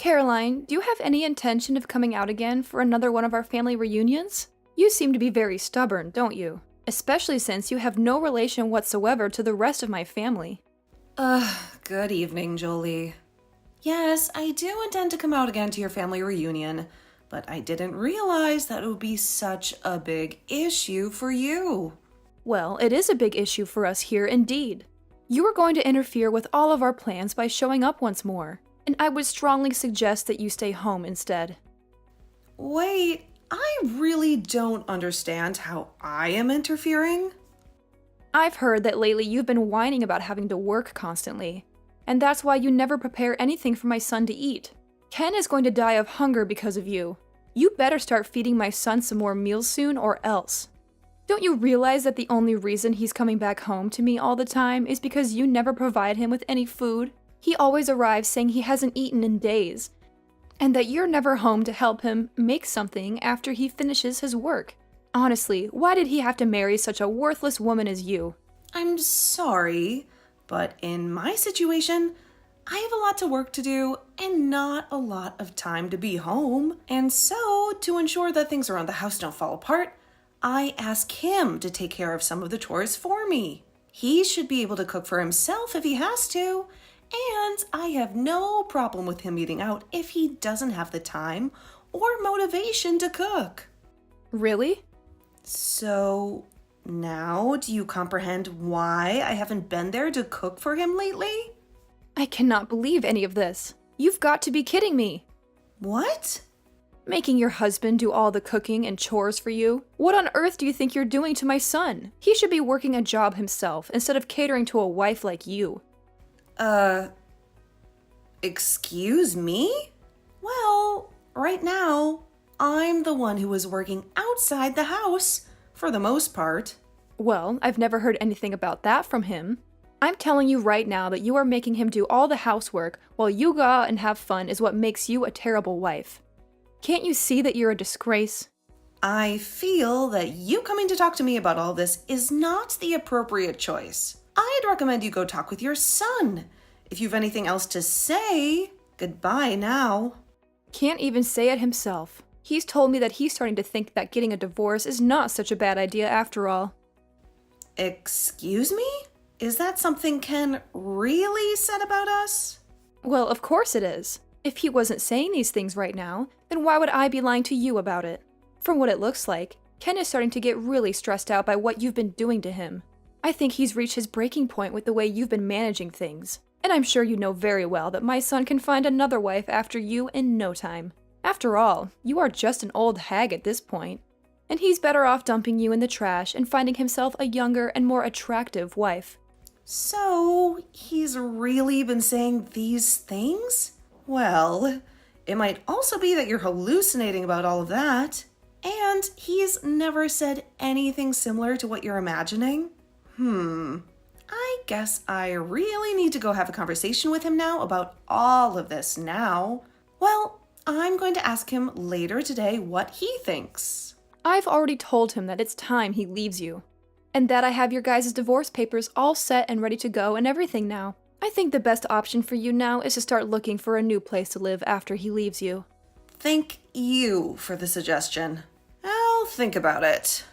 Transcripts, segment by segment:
Caroline, do you have any intention of coming out again for another one of our family reunions? You seem to be very stubborn, don't you? Especially since you have no relation whatsoever to the rest of my family. Good evening, Jolie. Yes, I do intend to come out again to your family reunion, but I didn't realize that it would be such a big issue for you. Well, it is a big issue for us here indeed. You are going to interfere with all of our plans by showing up once more, and I would strongly suggest that you stay home instead. Wait, I really don't understand how I am interfering. I've heard that lately you've been whining about having to work constantly, and that's why you never prepare anything for my son to eat. Ken is going to die of hunger because of you. You better start feeding my son some more meals soon or else. Don't you realize that the only reason he's coming back home to me all the time is because you never provide him with any food? He always arrives saying he hasn't eaten in days, and that you're never home to help him make something after he finishes his work. Honestly, why did he have to marry such a worthless woman as you? I'm sorry, but in my situation, I have a lot of work to do and not a lot of time to be home. And so, to ensure that things around the house don't fall apart, I ask him to take care of some of the chores for me. He should be able to cook for himself if he has to, and I have no problem with him eating out if he doesn't have the time or motivation to cook. Really? So, now do you comprehend why I haven't been there to cook for him lately? I cannot believe any of this. You've got to be kidding me. What? Making your husband do all the cooking and chores for you? What on earth do you think you're doing to my son? He should be working a job himself instead of catering to a wife like you. Excuse me? Well, right now, I'm the one who is working outside the house, for the most part. Well, I've never heard anything about that from him. I'm telling you right now that you are making him do all the housework while you go out and have fun is what makes you a terrible wife. Can't you see that you're a disgrace? I feel that you coming to talk to me about all this is not the appropriate choice. I'd recommend you go talk with your son. If you've anything else to say, goodbye now. Can't even say it himself. He's told me that he's starting to think that getting a divorce is not such a bad idea after all. Excuse me? Is that something Ken really said about us? Well, of course it is. If he wasn't saying these things right now, then why would I be lying to you about it? From what it looks like, Ken is starting to get really stressed out by what you've been doing to him. I think he's reached his breaking point with the way you've been managing things. And I'm sure you know very well that my son can find another wife after you in no time. After all, you are just an old hag at this point. And he's better off dumping you in the trash and finding himself a younger and more attractive wife. So, he's really been saying these things? Well, it might also be that you're hallucinating about all of that. And he's never said anything similar to what you're imagining. I guess I really need to go have a conversation with him now about all of this now. Well, I'm going to ask him later today what he thinks. I've already told him that it's time he leaves you. And that I have your guys' divorce papers all set and ready to go and everything now. I think the best option for you now is to start looking for a new place to live after he leaves you. Thank you for the suggestion. I'll think about it.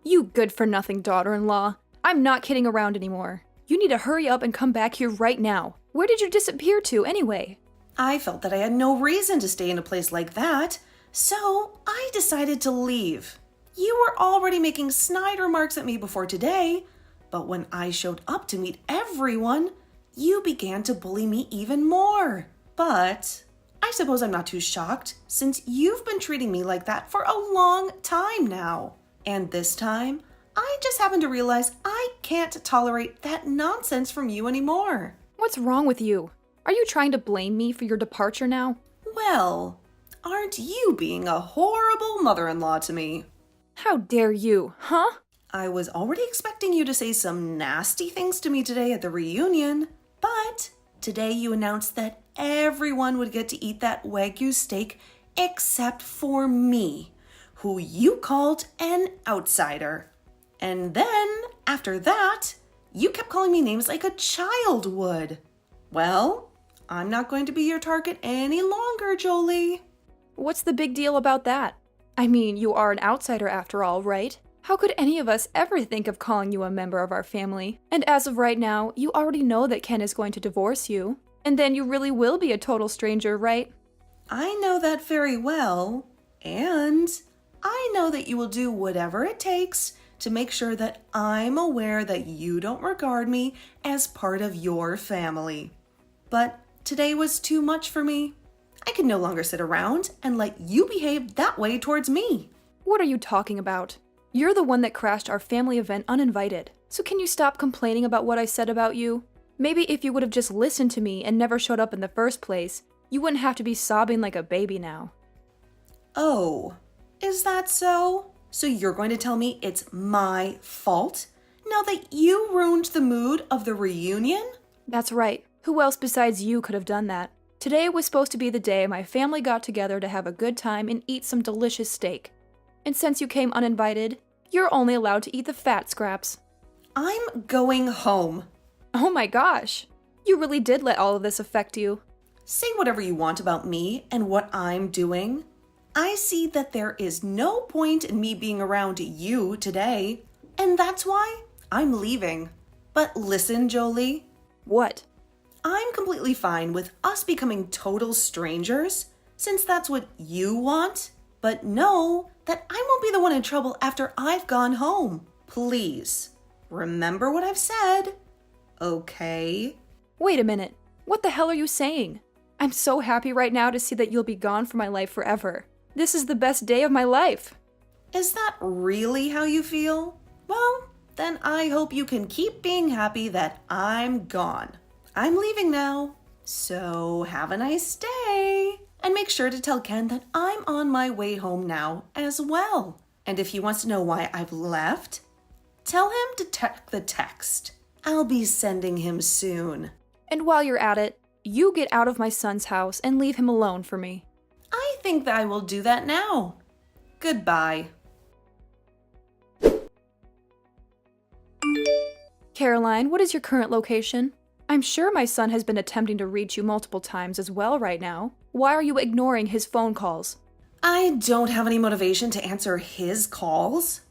You good-for-nothing daughter-in-law. I'm not kidding around anymore. You need to hurry up and come back here right now. Where did you disappear to, anyway? I felt that I had no reason to stay in a place like that, so I decided to leave. You were already making snide remarks at me before today, but when I showed up to meet everyone, you began to bully me even more. But I suppose I'm not too shocked, since you've been treating me like that for a long time now. And this time, I just happened to realize I can't tolerate that nonsense from you anymore. What's wrong with you? Are you trying to blame me for your departure now? Well, aren't you being a horrible mother-in-law to me? How dare you, huh? I was already expecting you to say some nasty things to me today at the reunion, but today you announced that everyone would get to eat that Wagyu steak except for me, who you called an outsider. And then, after that, you kept calling calling me names like a child would. Well, I'm not going to be your target any longer, Jolie. What's the big deal about that? I mean, you are an outsider after all, right? How could any of us ever think of calling you a member of our family? And as of right now, you already know that Ken is going to divorce you. And then you really will be a total stranger, right? I know that very well, and I know that you will do whatever it takes to make sure that I'm aware that you don't regard me as part of your family. But today was too much for me. I can no longer sit around and let you behave that way towards me. What are you talking about? You're the one that crashed our family event uninvited. So can you stop complaining about what I said about you? Maybe if you would have just listened to me and never showed up in the first place, you wouldn't have to be sobbing like a baby now. Oh, is that so? So you're going to tell me it's my fault now that you ruined the mood of the reunion? That's right. Who else besides you could have done that? Today was supposed to be the day my family got together to have a good time and eat some delicious steak. And since you came uninvited, you're only allowed to eat the fat scraps. I'm going home. Oh my gosh! You really did let all of this affect you. Say whatever you want about me and what I'm doing. I see that there is no point in me being around you today, and that's why I'm leaving. But listen, Jolie. What? I'm completely fine with us becoming total strangers, since that's what you want. But know that I won't be the one in trouble after I've gone home. Please, remember what I've said. Okay? Wait a minute. What the hell are you saying? I'm so happy right now to see that you'll be gone from my life forever. This is the best day of my life. Is that really how you feel? Well, then I hope you can keep being happy that I'm gone. I'm leaving now, so have a nice day. And make sure to tell Ken that I'm on my way home now as well. And if he wants to know why I've left, tell him to check the text. I'll be sending him soon. And while you're at it, you get out of my son's house and leave him alone for me. I think that I will do that now. Goodbye. Caroline, what is your current location? I'm sure my son has been attempting to reach you multiple times as well right now. Why are you ignoring his phone calls? I don't have any motivation to answer his calls.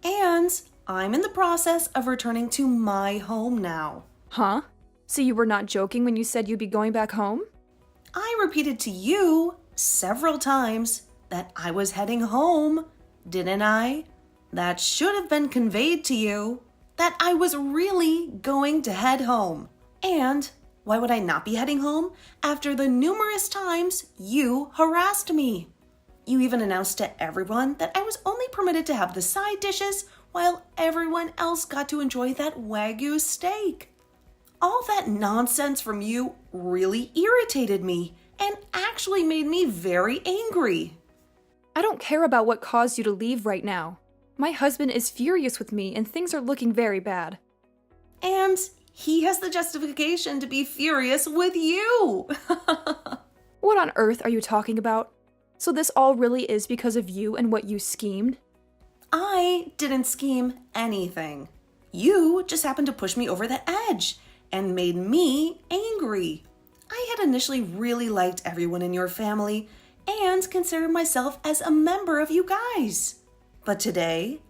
And I'm in the process of returning to my home now. Huh? So you were not joking when you said you'd be going back home? I repeated to you several times that I was heading home, didn't I? That should have been conveyed to you, that I was really going to head home. And why would I not be heading home after the numerous times you harassed me? You even announced to everyone that I was only permitted to have the side dishes while everyone else got to enjoy that Wagyu steak. All that nonsense from you really irritated me and actually made me very angry. I don't care about what caused you to leave right now. My husband is furious with me and things are looking very bad. And he has the justification to be furious with you. What on earth are you talking about? So this all really is because of you and what you schemed? I didn't scheme anything. You just happened to push me over the edge and made me angry. I had initially really liked everyone in your family and considered myself as a member of you guys. But today,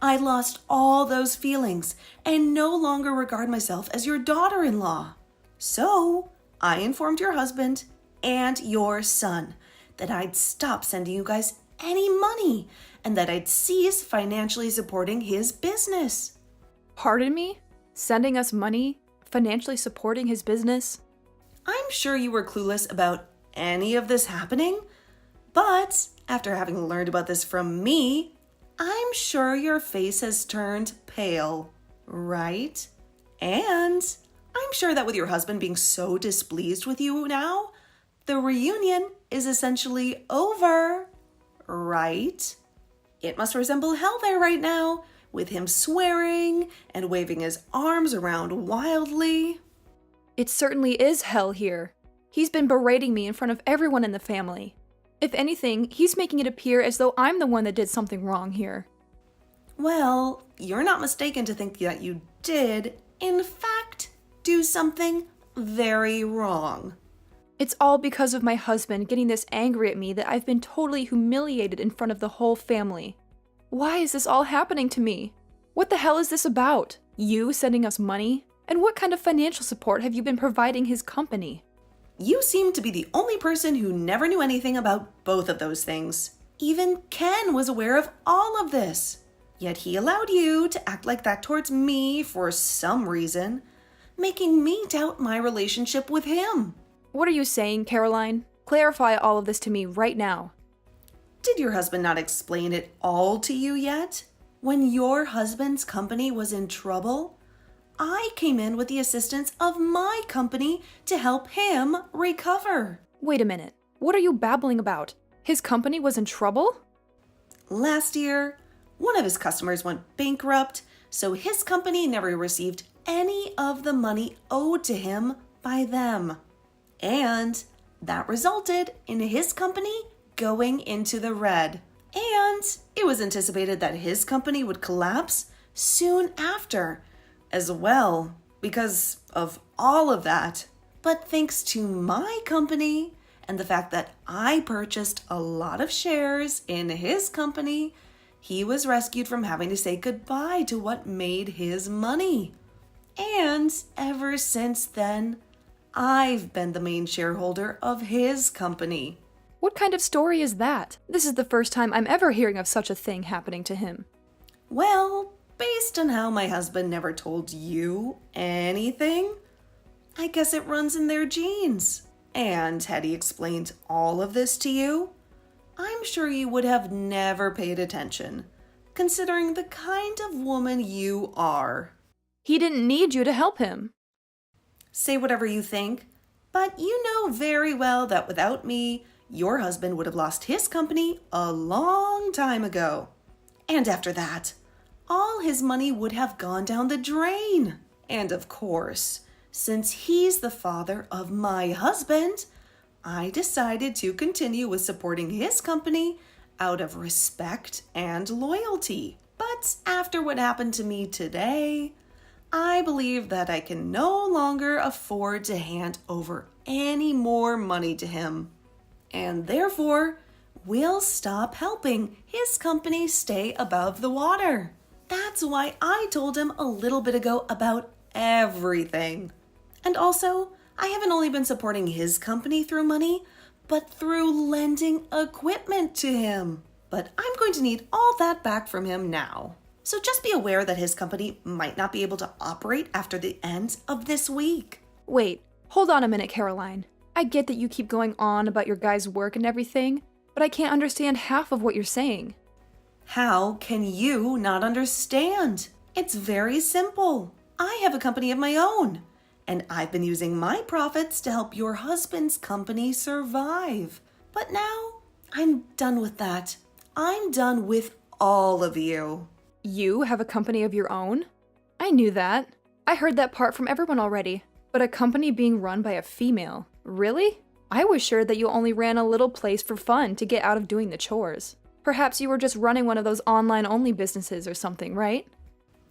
I lost all those feelings and no longer regard myself as your daughter-in-law. So, I informed your husband and your son that I'd stop sending you guys any money and that I'd cease financially supporting his business. Pardon me? Sending us money? Financially supporting his business? I'm sure you were clueless about any of this happening, but after having learned about this from me, I'm sure your face has turned pale, right? And I'm sure that with your husband being so displeased with you now, the reunion is essentially over, right? It must resemble hell there right now, with him swearing and waving his arms around wildly. It certainly is hell here. He's been berating me in front of everyone in the family. If anything, he's making it appear as though I'm the one that did something wrong here. Well, you're not mistaken to think that you did, in fact, do something very wrong. It's all because of my husband getting this angry at me that I've been totally humiliated in front of the whole family. Why is this all happening to me? What the hell is this about? You sending us money? And what kind of financial support have you been providing his company? You seem to be the only person who never knew anything about both of those things. Even Ken was aware of all of this. Yet he allowed you to act like that towards me for some reason, making me doubt my relationship with him. What are you saying, Caroline? Clarify all of this to me right now. Did your husband not explain it all to you yet? When your husband's company was in trouble, I came in with the assistance of my company to help him recover. Wait a minute. What are you babbling about? His company was in trouble? Last year, one of his customers went bankrupt, so his company never received any of the money owed to him by them. And that resulted in his company going into the red. And it was anticipated that his company would collapse soon after as well because of all of that. But thanks to my company and the fact that I purchased a lot of shares in his company, he was rescued from having to say goodbye to what made his money. And ever since then, I've been the main shareholder of his company. What kind of story is that? This is the first time I'm ever hearing of such a thing happening to him. Well, based on how my husband never told you anything, I guess it runs in their genes. And had he explained all of this to you, I'm sure you would have never paid attention, considering the kind of woman you are. He didn't need you to help him. Say whatever you think, but you know very well that without me, your husband would have lost his company a long time ago. And after that, all his money would have gone down the drain. And of course, since he's the father of my husband, I decided to continue with supporting his company out of respect and loyalty. But after what happened to me today, I believe that I can no longer afford to hand over any more money to him. And therefore, will stop helping his company stay above the water. That's why I told him a little bit ago about everything. And also, I haven't only been supporting his company through money, but through lending equipment to him. But I'm going to need all that back from him now. So just be aware that his company might not be able to operate after the end of this week. Wait, hold on a minute, Caroline. I get that you keep going on about your guy's work and everything, but I can't understand half of what you're saying. How can you not understand? It's very simple. I have a company of my own, and I've been using my profits to help your husband's company survive. But now, I'm done with that. I'm done with all of you. You have a company of your own? I knew that. I heard that part from everyone already. But a company being run by a female? Really? I was sure that you only ran a little place for fun to get out of doing the chores. Perhaps you were just running one of those online-only businesses or something, right?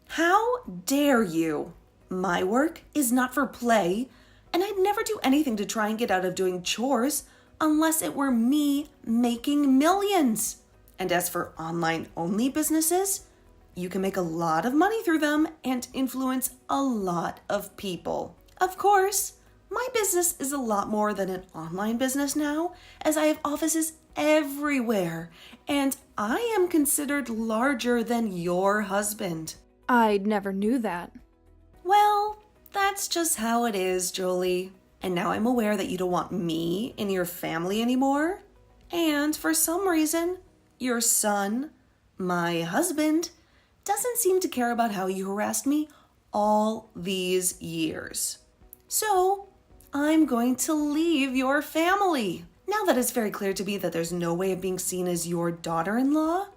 How dare you? My work is not for play, and I'd never do anything to try and get out of doing chores unless it were me making millions. And as for online-only businesses, you can make a lot of money through them and influence a lot of people. Of course, my business is a lot more than an online business now, as I have offices everywhere, and I am considered larger than your husband. I never knew that. Well, that's just how it is, Jolie. And now I'm aware that you don't want me in your family anymore. And for some reason, your son, my husband, doesn't seem to care about how you harassed me all these years. So, I'm going to leave your family. Now that it's very clear to me that there's no way of being seen as your daughter-in-law,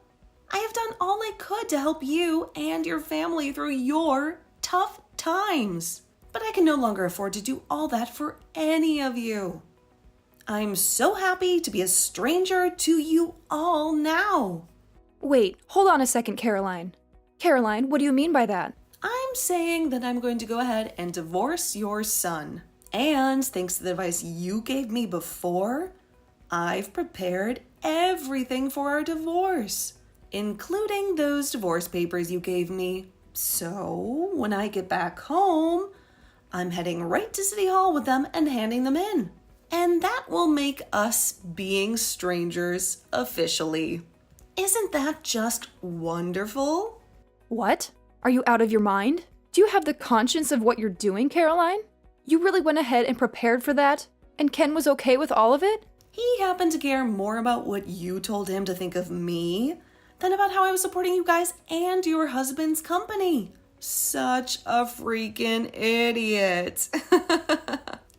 I have done all I could to help you and your family through your tough times. But I can no longer afford to do all that for any of you. I'm so happy to be a stranger to you all now. Wait, hold on a second, Caroline. Caroline, what do you mean by that? I'm I'm saying that I'm going to go ahead and divorce your son. And thanks to the advice you gave me before, I've prepared everything for our divorce, including those divorce papers you gave me. So when I get back home, I'm heading right to City Hall with them and handing them in. And that will make us being strangers officially. Isn't that just wonderful? What? Are you out of your mind? Do you have the conscience of what you're doing, Caroline? You really went ahead and prepared for that? And Ken was okay with all of it? He happened to care more about what you told him to think of me than about how I was supporting you guys and your husband's company. Such a freaking idiot.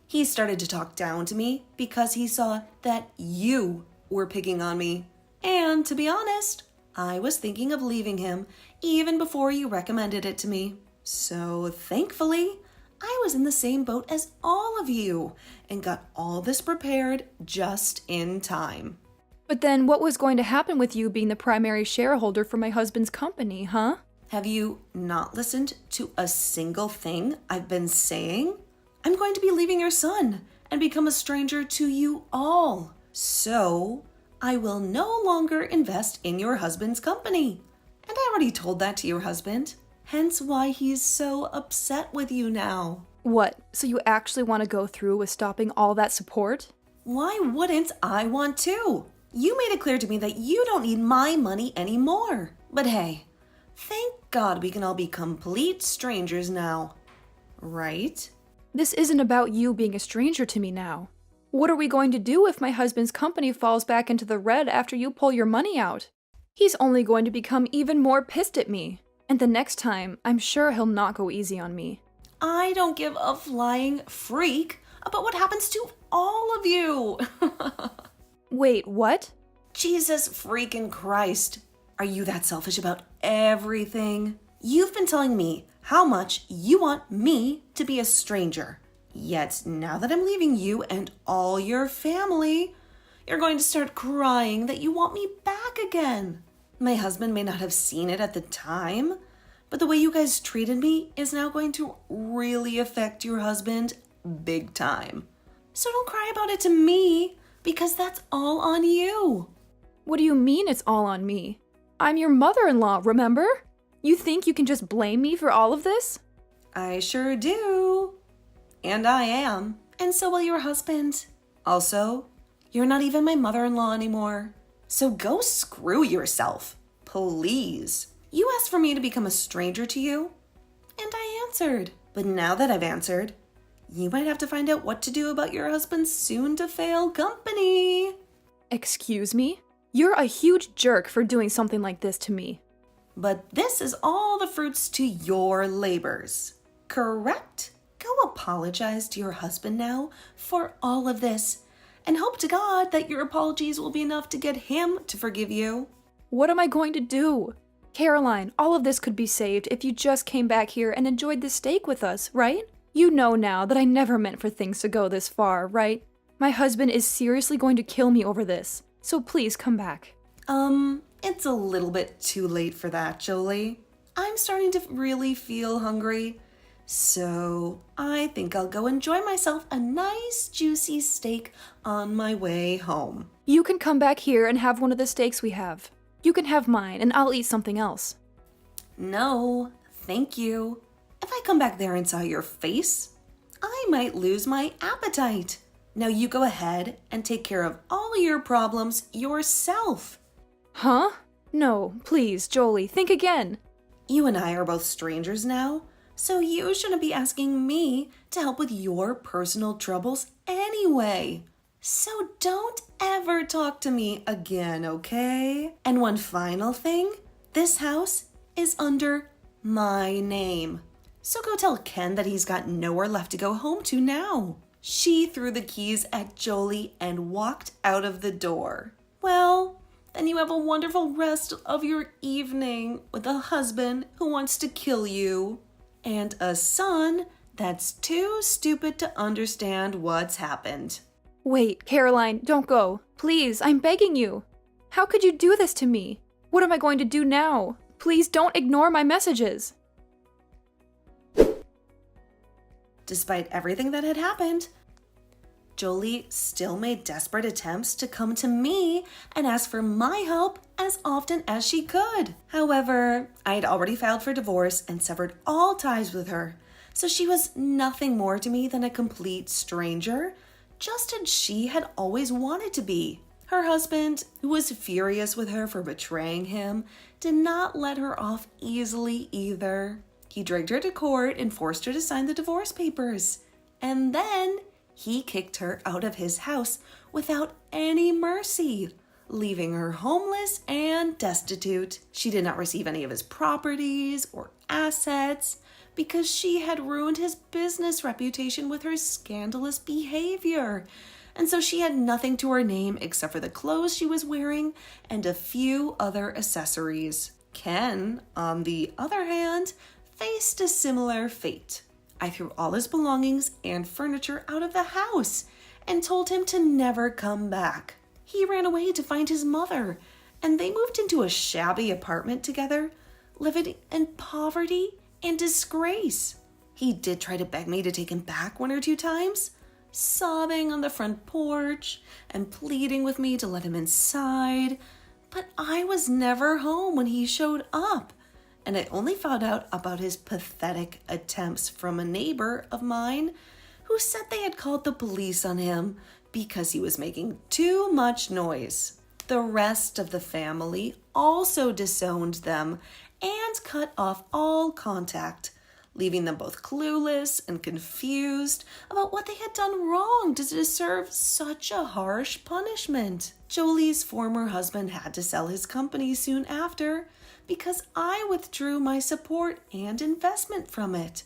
He started to talk down to me because he saw that you were picking on me. And to be honest, I was thinking of leaving him even before you recommended it to me. So thankfully, I was in the same boat as all of you and got all this prepared just in time. But then what was going to happen with you being the primary shareholder for my husband's company, huh? Have you not listened to a single thing I've been saying? I'm going to be leaving your son and become a stranger to you all. So I will no longer invest in your husband's company. And I already told that to your husband. Hence why he's so upset with you now. What, so you actually want to go through with stopping all that support? Why wouldn't I want to? You made it clear to me that you don't need my money anymore. But hey, thank God we can all be complete strangers now. Right? This isn't about you being a stranger to me now. What are we going to do if my husband's company falls back into the red after you pull your money out? He's only going to become even more pissed at me. And the next time, I'm sure he'll not go easy on me. I don't give a flying freak about what happens to all of you. Wait, what? Jesus freaking Christ. Are you that selfish about everything? You've been telling me how much you want me to be a stranger. Yet now that I'm leaving you and all your family, you're going to start crying that you want me back again. My husband may not have seen it at the time, but the way you guys treated me is now going to really affect your husband big time. So don't cry about it to me, because that's all on you. What do you mean it's all on me? I'm your mother-in-law, remember? You think you can just blame me for all of this? I sure do. And I am. And so will your husband. Also, you're not even my mother-in-law anymore. So go screw yourself, please. You asked for me to become a stranger to you, and I answered. But now that I've answered, you might have to find out what to do about your husband's soon-to-fail company. Excuse me? You're a huge jerk for doing something like this to me. But this is all the fruits to your labors, correct? Go apologize to your husband now for all of this, and hope to God that your apologies will be enough to get him to forgive you. What am I going to do? Caroline, all of this could be saved if you just came back here and enjoyed this steak with us, right? You know now that I never meant for things to go this far, right? My husband is seriously going to kill me over this, so please come back. It's a little bit too late for that, Jolie. I'm starting to really feel hungry, so I think I'll go enjoy myself a nice juicy steak on my way home. You can come back here and have one of the steaks we have. You can have mine, and I'll eat something else. No, thank you. If I come back there and saw your face, I might lose my appetite. Now you go ahead and take care of all your problems yourself. Huh? No, please, Jolie, think again. You and I are both strangers now, so you shouldn't be asking me to help with your personal troubles anyway. So don't ever talk to me again, okay? And one final thing, this house is under my name. So go tell Ken that he's got nowhere left to go home to now. She threw the keys at Jolie and walked out of the door. Well, then you have a wonderful rest of your evening with a husband who wants to kill you and a son that's too stupid to understand what's happened. Wait, Caroline, don't go. Please, I'm begging you. How could you do this to me? What am I going to do now? Please don't ignore my messages. Despite everything that had happened, Jolie still made desperate attempts to come to me and ask for my help as often as she could. However, I had already filed for divorce and severed all ties with her, so she was nothing more to me than a complete stranger, just as she had always wanted to be. Her husband, who was furious with her for betraying him, did not let her off easily either. He dragged her to court and forced her to sign the divorce papers. And then he kicked her out of his house without any mercy, leaving her homeless and destitute. She did not receive any of his properties or assets because she had ruined his business reputation with her scandalous behavior. And so she had nothing to her name except for the clothes she was wearing and a few other accessories. Ken, on the other hand, faced a similar fate. I threw all his belongings and furniture out of the house and told him to never come back. He ran away to find his mother, and they moved into a shabby apartment together, living in poverty and disgrace. He did try to beg me to take him back 1 or 2 times, sobbing on the front porch and pleading with me to let him inside, but I was never home when he showed up. And I only found out about his pathetic attempts from a neighbor of mine who said they had called the police on him because he was making too much noise. The rest of the family also disowned them and cut off all contact, leaving them both clueless and confused about what they had done wrong to deserve such a harsh punishment. Jolie's former husband had to sell his company soon after because I withdrew my support and investment from it.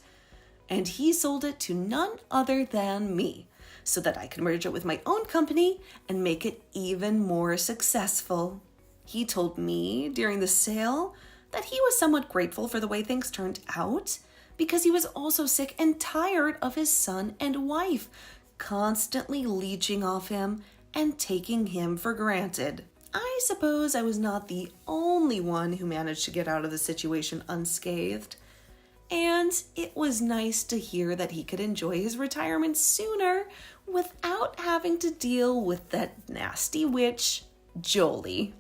And he sold it to none other than me so that I could merge it with my own company and make it even more successful. He told me during the sale that he was somewhat grateful for the way things turned out because he was also sick and tired of his son and wife constantly leeching off him and taking him for granted. I suppose I was not the only one who managed to get out of the situation unscathed, and it was nice to hear that he could enjoy his retirement sooner without having to deal with that nasty witch, Jolie.